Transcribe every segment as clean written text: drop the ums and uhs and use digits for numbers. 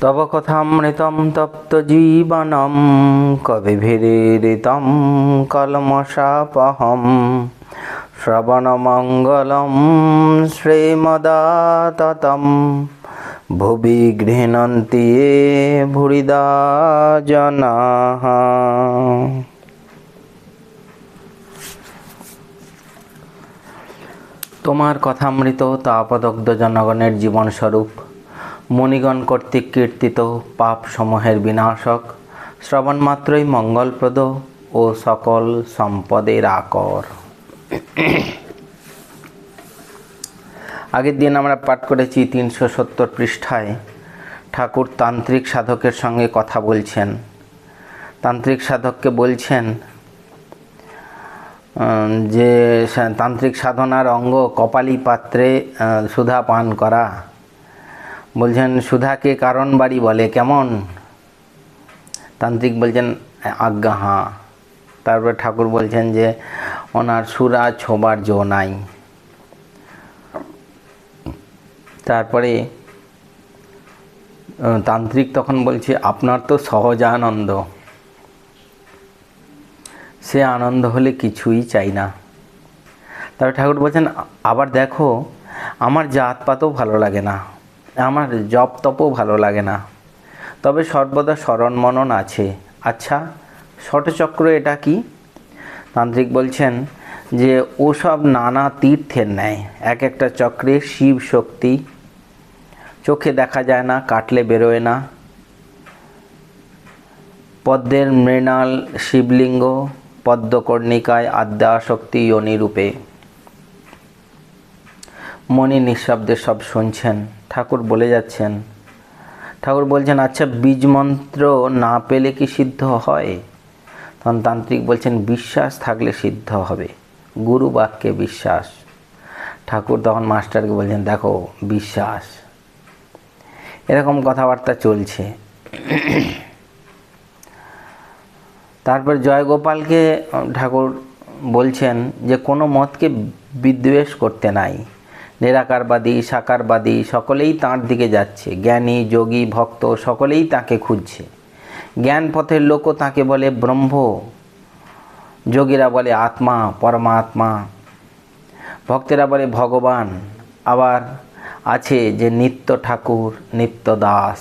তব কথামৃতম তপ্ত জীবনম কবিভিরীড়িতম কলমশাপহম শ্রবণমঙ্গলম শ্রীমদাততম ভুবি গৃহণন্তি ये ভুরিদা জনাঃ। তোমার কথামৃত তাপদগ্ধ জনগণের জীবনস্বরূপ, মুনিগণ কর্তৃক কীর্তিত পাপ সমূহের বিনাশক, শ্রবণ মাত্রই মঙ্গলপ্রদ ও সকল সম্পদের আকর। আগের দিন আমরা পাঠ করেছি 370 পৃষ্ঠায় ঠাকুর তান্ত্রিক সাধকের সঙ্গে কথা বলছেন। তান্ত্রিক সাধককে বলছেন যে তান্ত্রিক সাধনার অঙ্গ কপালী পাত্রে সুধা পান করা। বলছেন সুধাকে কারণ বাড়ি বলে কেমন? তান্ত্রিক বলছেন আজ্ঞা হাঁ। তারপরে ঠাকুর বলছেন যে ওনার সুরা ছোবার জো নাই। তারপরে তান্ত্রিক তখন বলছে আপনার তো সহজানন্দ, সে আনন্দ হলে কিছুই চাই না। তারপরে ঠাকুর বলছেন আবার দেখো, আমার জাতপাতও ভালো লাগে না, আমার জপ তপও ভালো লাগে না, তবে সর্বদা স্মরণ মনন আছে। আচ্ছা, ষটচক্র এটা কি? তান্ত্রিক বলছেন যে ওসব নানা তীর্থের ন্যায়, এক একটা চক্রে শিব শক্তি, চোখে দেখা যায় না, কাটলে বেরোয় না। পদ্মের মৃণাল শিবলিঙ্গ, পদ্মকর্ণিকায় আদ্যাশক্তি যোনিরূপে। মনি নিঃশব্দে সব শুনছেন। ঠাকুর বলে যাচ্ছেন, ঠাকুর বলছেন আচ্ছা, বীজ মন্ত্র না পেলে কি সিদ্ধ হয়? তখন তান্ত্রিক বলছেন বিশ্বাস থাকলে সিদ্ধ হবে, গুরু বাক্যে বিশ্বাস। ঠাকুর তখন মাস্টারকে বলছেন দেখো বিশ্বাস। এরকম কথাবার্তা চলছে। তারপর জয়গোপালকে ঠাকুর বলছেন যে কোনো মতকে বিদ্বেষ করতে নাই। নিরাকারবাদী সাকারবাদী সকলেই তাঁর দিকে যাচ্ছে, জ্ঞানী যোগী ভক্ত সকলেই তাকে খুঁজছে। জ্ঞান পথের লোকও তাকে বলে ব্রহ্ম, যোগীরা বলে আত্মা পরমাত্মা, ভক্তেরা বলে ভগবান। আবার আছে যে নিত্য ঠাকুর, নিত্য দাস।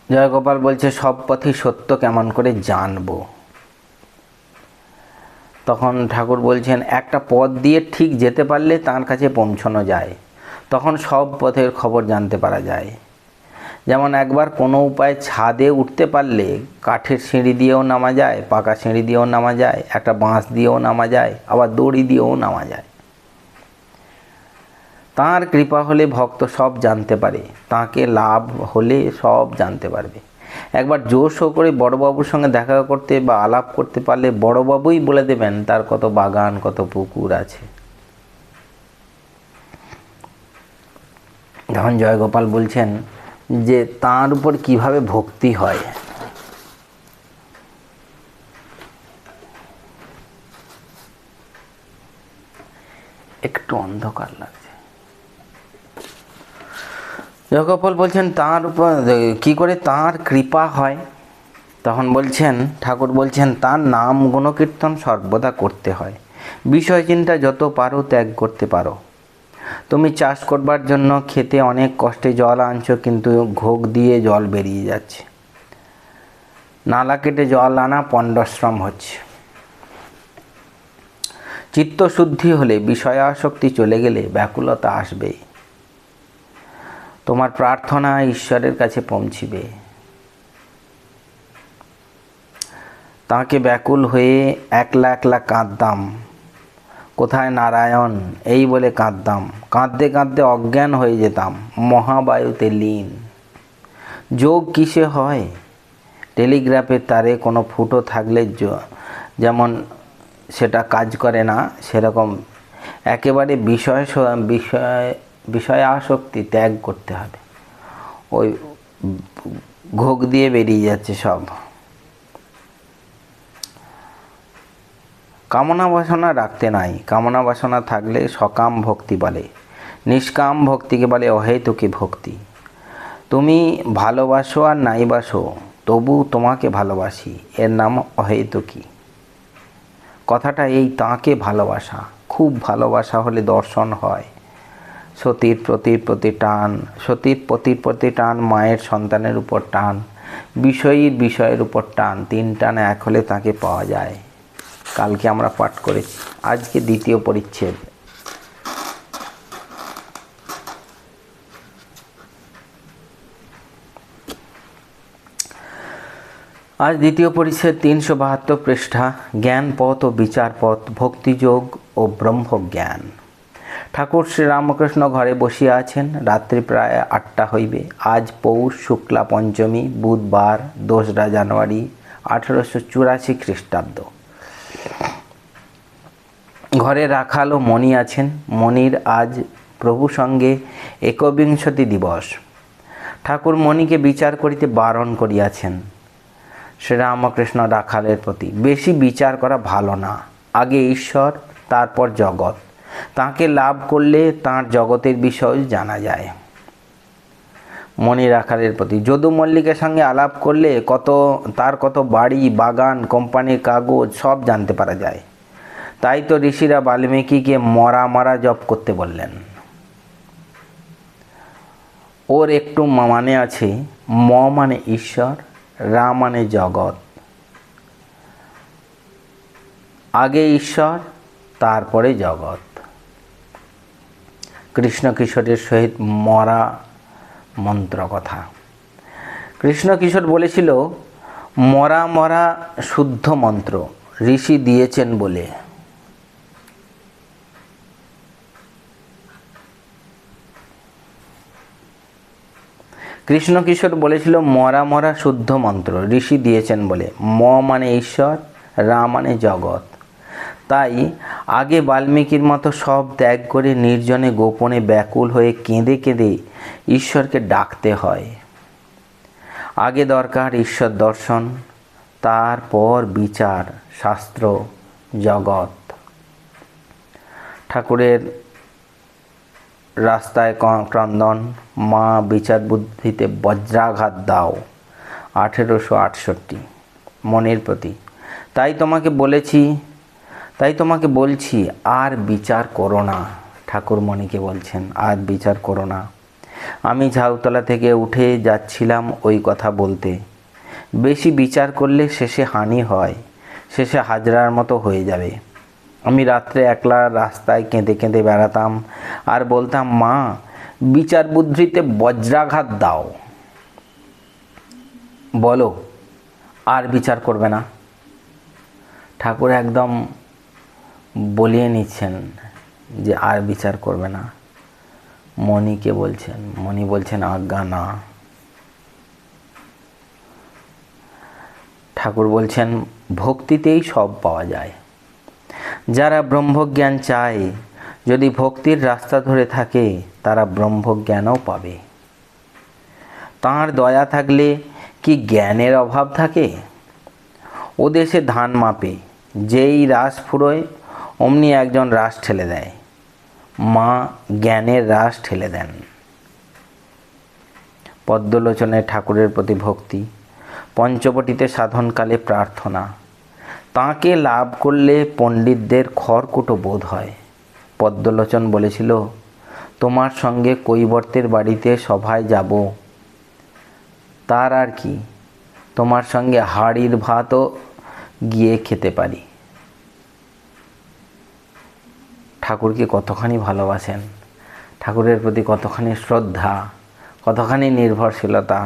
জয়গোপাল বলছে সব পথই সত্য কেমন করে জানবো? তখন ঠাকুর বলছেন একটা পথ দিয়ে ঠিক যেতে পারলে তার কাছে পৌঁছানো যায়, তখন সব পথের খবর জানতে পারা যায়। যেমন একবার কোনো উপায়ে ছাদে উঠতে পারলে কাঠের সিঁড়ি দিয়েও নামা যায়, পাকা সিঁড়ি দিয়েও নামা যায়, একটা বাঁশ দিয়েও নামা যায়, আবার দড়ি দিয়েও নামা যায়। তাঁর কৃপা হলে ভক্ত সব জানতে পারে, তাকে লাভ হলে সব জানতে পারবে। একবার জোর শো করে বড়বাবুর সঙ্গে দেখা করতে বা আলাপ করতে পারলে বড়বাবুই বলে দেবেন তার কত বাগান কত পুকুর আছে। তখন জয়গোপাল বলছেন যে তাঁর উপর কিভাবে ভক্তি হয়। একটু অন্ধকার লাগছে। জয়গোপাল বলছেন তাঁর উপর কি করে তাঁর কৃপা হয়। তখন বলছেন ঠাকুর বলছেন তাঁর নাম গুণকীর্তন সর্বদা করতে হয়। বিষয় চিন্তা যত পারো ত্যাগ করতে পারো। তুমি চাষ করবার জন্য খেতে অনেক কষ্টে জল আনছো, কিন্তু ঘোগ দিয়ে জল বেরিয়ে যাচ্ছে। নালা কেটে জল আনা পণ্ডশ্রম হচ্ছে। চিত্তশুদ্ধি হলে, বিষয়াসক্তি চলে গেলে ব্যাকুলতা আসবে। তোমার প্রার্থনা ঈশ্বরের কাছে পৌঁছিবে। তাকে ব্যাকুল হয়ে একলা একলা কাঁদতাম, কোথায় নারায়ণ এই বলে কাঁদতাম। কাঁদতে কাঁদতে অজ্ঞান হয়ে যেতাম, মহাবায়ুতে লীন। যোগ কিসে হয়? টেলিগ্রাফের তারে কোনো ফুটো থাকলে যেমন সেটা কাজ করে না, সেরকম একেবারে বিষয়াসক্তি ত্যাগ করতে হবে। ওই ঘোগ দিয়ে বেরিয়ে যাচ্ছে সব। কামনা বাসনা রাখতে নাই। কামনা বাসনা থাকলে সকাম ভক্তি বলে, নিষ্কাম ভক্তিকে বলে অহেতুকী ভক্তি। তুমি ভালোবাসো আর নাই বাসো, তবু তোমাকে ভালোবাসি, এর নাম অহেতুকী। কথাটা এই, তাঁকে ভালোবাসা, খুব ভালোবাসা হলে দর্শন হয়। সতীর প্রতি টান, সতীর প্রতি টান, মায়ের সন্তানের উপর টান, বিষয়ের উপর টান, 3 টান এক হলে তাকে পাওয়া যায়। কালকে আমরা পাঠ করেছি, আজকে দ্বিতীয় পরিচ্ছেদ। আজ দ্বিতীয় পরিচ্ছেদ, 372 পৃষ্ঠা। জ্ঞান পথ ও বিচার পথ, ভক্তিযোগ ও ব্রহ্মজ্ঞান। ঠাকুর শ্রীরামকৃষ্ণ ঘরে বসিয়া আছেন। রাত্রি প্রায় 8টা হইবে। আজ পৌষ শুক্লা পঞ্চমী, বুধবার, 2রা জানুয়ারি 1884 খ্রিস্টাব্দ। ঘরে রাখাল ও মণি আছেন। মণির আজ প্রভু সঙ্গে 21 দিবস। ঠাকুর মণিকে বিচার করিতে বারণ করিয়াছেন। শ্রীরামকৃষ্ণ রাখালের প্রতি, বেশি বিচার করা ভালো না। আগে ঈশ্বর, তারপর জগৎ। তাঁকে লাভ করলে তাঁর জগতের বিষয় জানা যায়। মণি রাখালের প্রতি, যদু মল্লিকের সঙ্গে আলাপ করলে তার কত বাড়ি, বাগান, কোম্পানির কাগজ সব জানতে পারা যায়। তাই তো ঋষিরা বাল্মীকিকে মরা জপ করতে বললেন। ওর একটু মানে আছে, ম মানে ঈশ্বর, রা মানে জগৎ। আগে ঈশ্বর, তারপরে জগৎ। কৃষ্ণ কিশোরের সহিত মরা মন্ত্র কথা। কৃষ্ণ কিশোর বলেছিল, মরা শুদ্ধ মন্ত্র, ঋষি দিয়েছেন বলে। কৃষ্ণ কিশোর বলেছিল, মরা শুদ্ধ মন্ত্র, ঋষি দিয়েছেন বলে। ম মানে ঈশ্বর, রা মানে জগৎ। তাই আগে বাল্মীকির মতো সব ত্যাগ করে নির্জনে গোপনে ব্যাকুল হয়ে কেঁদে কেঁদে ঈশ্বরকে ডাকতে হয়। আগে দরকার ঈশ্বর দর্শন, তারপর বিচার, শাস্ত্র, জগৎ। ঠাকুরের রাস্তায় ক্রন্দন, মা বিচার বুদ্ধিতে বজ্রাঘাত দাও, 1868। মনের প্রতি, তাই তোমাকে বলছি আর বিচার করো না। ঠাকুর মণিকে বলছেন, আর বিচার করো না। আমি ঝাউতলা থেকে উঠে যাচ্ছিলাম ওই কথা বলতে। বেশি বিচার করলে শেষে হানি হয়, শেষে হাজরার মতো হয়ে যাবে। আমি রাত্রে একলা রাস্তায় কেঁদে কেঁদে বেড়াতাম আর বলতাম, মা বিচার বুদ্ধিতে বজ্রাঘাত দাও, বলো আর বিচার করবে না। ঠাকুর একদম বলিয়ে নিচ্ছেন যে আর বিচার করবে না। মণিকে বলছেন, মণি বলছেন আজ্ঞা না। ঠাকুর বলছেন, ভক্তিতেই সব পাওয়া যায়। যারা ব্রহ্মজ্ঞান চায়, যদি ভক্তির রাস্তা ধরে থাকে, তারা ব্রহ্মজ্ঞানও পাবে। তাঁর দয়া থাকলে কি জ্ঞানের অভাব থাকে? ও দেশে ধান মাপে, যেই রাস ফুরোয় অমনি একজন রাস ঠেলে দেয়। মা জ্ঞানের রাস ঠেলে দেন। পদ্মলোচনের ঠাকুরের প্রতি ভক্তি, পঞ্চবটিতে সাধনকালে প্রার্থনা। তাঁকে লাভ করলে পণ্ডিতদের খড়কুটো বোধ হয়। পদ্মলোচন বলেছিল, তোমার সঙ্গে কৈবর্তের বাড়িতে সভায় যাব, তার আর কি, তোমার সঙ্গে হাড়ির ভাতও গিয়ে খেতে পারি। ঠাকুরকে কতখানি ভালোবাসেন, ঠাকুরের প্রতি কতখানি শ্রদ্ধা, কতখানি নির্ভরশীলতা,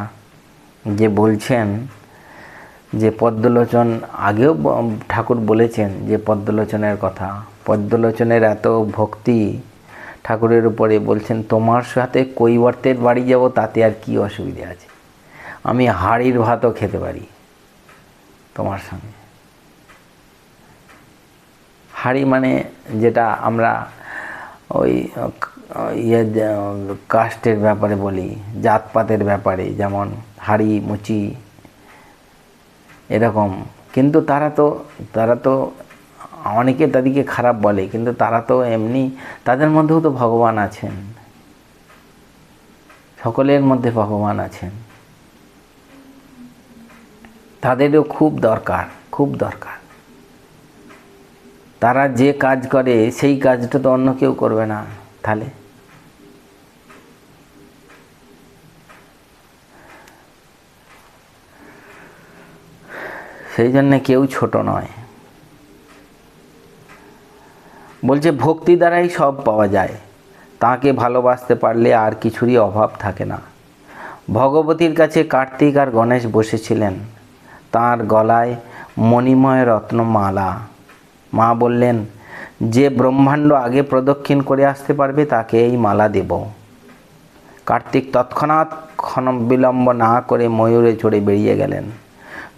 যে বলছেন যে পদ্মলোচন, আগেও ঠাকুর বলেছেন যে পদ্মলোচনের কথা। পদ্মলোচনের এত ভক্তি ঠাকুরের উপরে, বলছেন তোমার সাথে কৈবর্তের বাড়ি যাব, তাতে আর কি অসুবিধা আছে, আমি হাড়ির ভাতও খেতে পারি তোমার সঙ্গে। হাড়ি মানে যেটা আমরা ওই কাস্টের ব্যাপারে বলি, জাতপাতের ব্যাপারে, যেমন হাড়ি মুচি এরকম। কিন্তু তারা তো অনেকে তাদেরকে খারাপ বলে, কিন্তু তারা তো এমনি, তাদের মধ্যেও তো ভগবান আছেন, সকলের মধ্যে ভগবান আছেন। তাদেরও খুব দরকার, খুব দরকার। তারা যে কাজ করে সেই কাজটা তো অন্য কেউ করবে না, তাহলে সেই জন্যে কেউ ছোট নয়। বলছে ভক্তি দ্বারাই সব পাওয়া যায়, তাকে ভালোবাসতে পারলে আর কিছুরই অভাব থাকে না। ভগবতীর কাছে কার্তিক আর গণেশ বসেছিলেন, তার গলায় মণিময় রত্নমালা। মা বললেন, যে ব্রহ্মাণ্ড আগে প্রদক্ষিণ করে আসতে পারবে তাকে এই মালা দেব। কার্তিক তৎক্ষণাৎ বিলম্ব না করে ময়ূরে চড়ে বেরিয়ে গেলেন।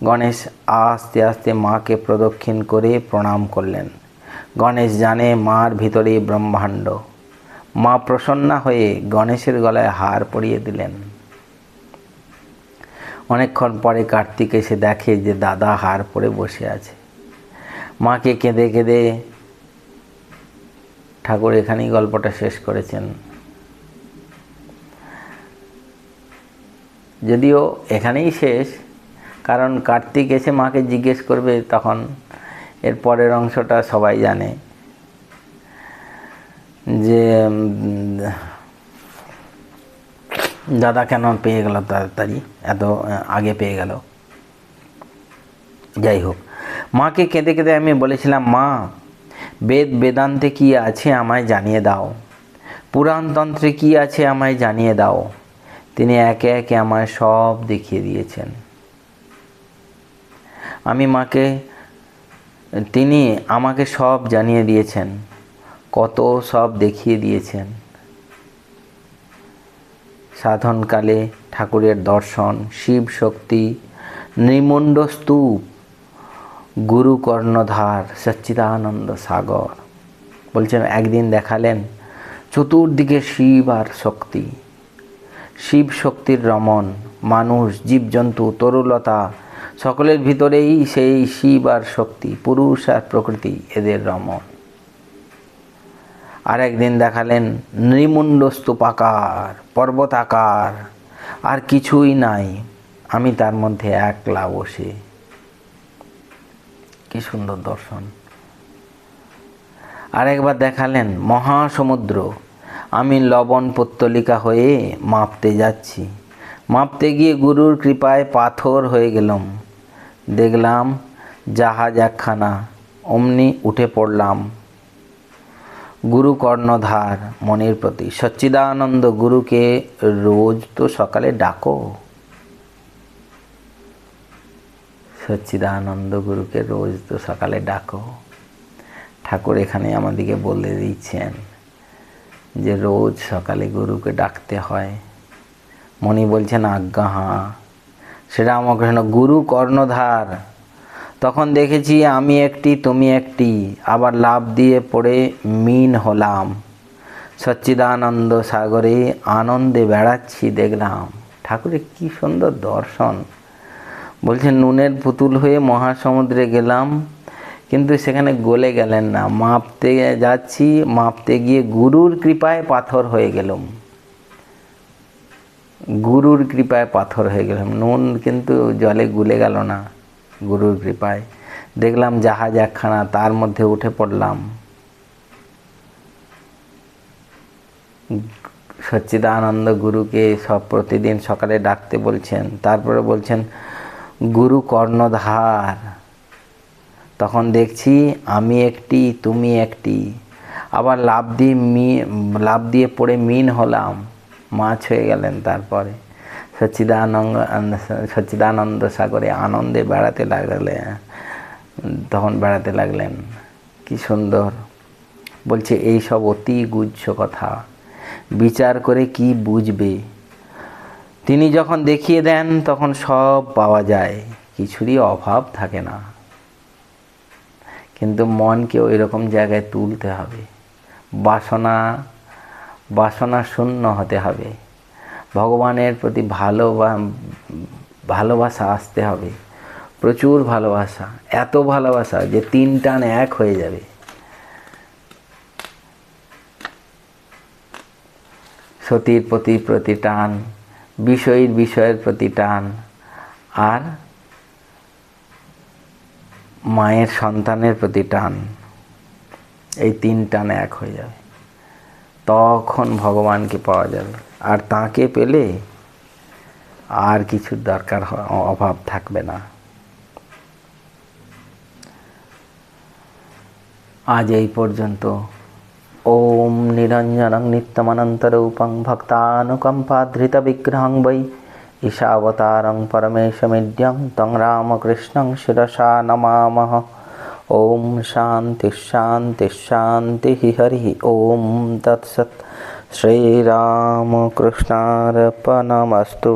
গণেশ আস্তে আস্তে মাকে প্রদক্ষিণ করে প্রণাম করলেন। গণেশ জানে মার ভিতরে ব্রহ্মাণ্ড। মা প্রসন্না হয়ে গণেশের গলায় হার পরিয়ে দিলেন। অনেকক্ষণ পরে কার্তিক এসে দেখে যে দাদা হার পরে বসে আছে। মাকে কেঁদে কেঁদে ঠাকুর এখানেই গল্পটা শেষ করেছেন। যদিও এখানেই শেষ, কারণ কার্তিক এসে মাকে জিজ্ঞেস করবে, তখন এর পরের অংশটা সবাই জানে যে দাদা কেন পেয়ে গেল তাড়াতাড়ি, এত আগে পেয়ে গেল। যাই হোক, মাকে কেঁদে কেঁদে আমি বলেছিলাম, মা বেদান্তে কি আছে আমায় জানিয়ে দাও, পুরাণতন্ত্রে কি আছে আমায় জানিয়ে দাও। তিনি একে একে আমায় সব দেখিয়ে দিয়েছেন। তিনি আমাকে সব জানিয়ে দিয়েছেন, কত সব দেখিয়ে দিয়েছেন। সাধনকালে ঠাকুরের দর্শন, শিব শক্তি, নৃমুণ্ড স্তূপ, গুরু কর্ণধার, সচ্চিদানন্দ সাগর। বলছেন একদিন দেখালেন চতুর্দিকে শিব আর শক্তি, শিব শক্তির রমণ, মানুষ, জীবজন্তু, তরুলতা, সকলের ভিতরেই সেই শিব আর শক্তি, পুরুষ আর প্রকৃতি, এদের রমণ। আর একদিন দেখালেন নৃমুণ্ড স্তূপাকার, পর্বতাকার, আর কিছুই নাই, আমি তার মধ্যে একলা বসে। কি সুন্দর দর্শন। আর একবার দেখালেন মহাসমুদ্র, আমি লবণ পুত্তলিকা হয়ে মাপতে যাচ্ছি। মাপতে গিয়ে গুরুর কৃপায় পাথর হয়ে গেলাম। দেখলাম জাহাজ একখানা, অমনি উঠে পড়লাম। গুরু কর্ণধার, মনের প্রতি সচ্চিদানন্দ গুরুকে রোজ তো সকালে ডাকো। সচ্চিদানন্দ গুরুকে রোজ তো সকালে ডাকো। ঠাকুর এখানে আমাদেরকে বলে দিচ্ছেন যে রোজ সকালে গুরুকে ডাকতে হয়। মণি বলছেন আজ্ঞা হাঁ। শ্রীরামকৃষ্ণ, গুরু কর্ণধার। তখন দেখেছি আমি একটি তুমি একটি, আবার লাফ দিয়ে পড়ে মিন হলাম। সচ্চিদানন্দ সাগরে আনন্দে বেড়াচ্ছি দেখলাম। ঠাকুরের কি সুন্দর দর্শন। বলছেন নুনের পুতুল হয়ে মহাসমুদ্রে গেলাম, কিন্তু সেখানে গলে গেলেন না। মাপতে যাচ্ছি, মাপতে গিয়ে গুরুর কৃপায় পাথর হয়ে গেলাম। গুরুর কৃপায় পাথর হয়ে গেলাম। নুন কিন্তু জলে গুলে গেল না, গুরুর কৃপায়। দেখলাম জাহাজ একখানা, তার মধ্যে উঠে পড়লাম। সচ্চিদানন্দ গুরুকে সব প্রতিদিন সকালে ডাকতে বলছেন। তারপরে বলছেন গুরু কর্ণধার। তখন দেখছি আমি একটি তুমি একটি, আবার লাফ দিয়ে পড়ে মিন হলাম, মাছ হয়ে গেলেন। তারপরে সচ্চিদানন্দ সাগরে আনন্দে বেড়াতে লাগলেন। কি সুন্দর। বলছে এই সব অতি গুহ্য কথা, বিচার করে কি বুঝবে। তিনি যখন দেখিয়ে দেন তখন সব পাওয়া যায়, কিছুরই অভাব থাকে না। কিন্তু মনকে ওই রকম জায়গায় তুলতে হবে, বাসনা শূন্য হতে হবে, ভগবানের প্রতি ভালোবাসা আসতে হবে, প্রচুর ভালোবাসা, এত ভালোবাসা যে 3 টান 1 হয়ে যাবে। সতীর প্রতি টান, বিষয়ের প্রতি টান, আর মায়ের সন্তানের প্রতি টান, এই 3 টান 1 হয়ে যাবে। তখন ভগবানকে পাওয়া যাবে, আর তাকে পেলে আর কিছুর দরকার অভাব থাকবে না। আজ এই পর্যন্ত। ওম নিরঞ্জনং নিত্যমনন্তরূপং ভক্তানুকম্পাধৃতবিগ্রহং বৈ ঈশাবতারং পরমেশমিড্যং তং রামকৃষ্ণং শিরসা নমামঃ। ওম শান্তি শান্তি শান্তি হরি ওম তৎসৎ। শ্রীরামকৃষ্ণার্পণমস্তু।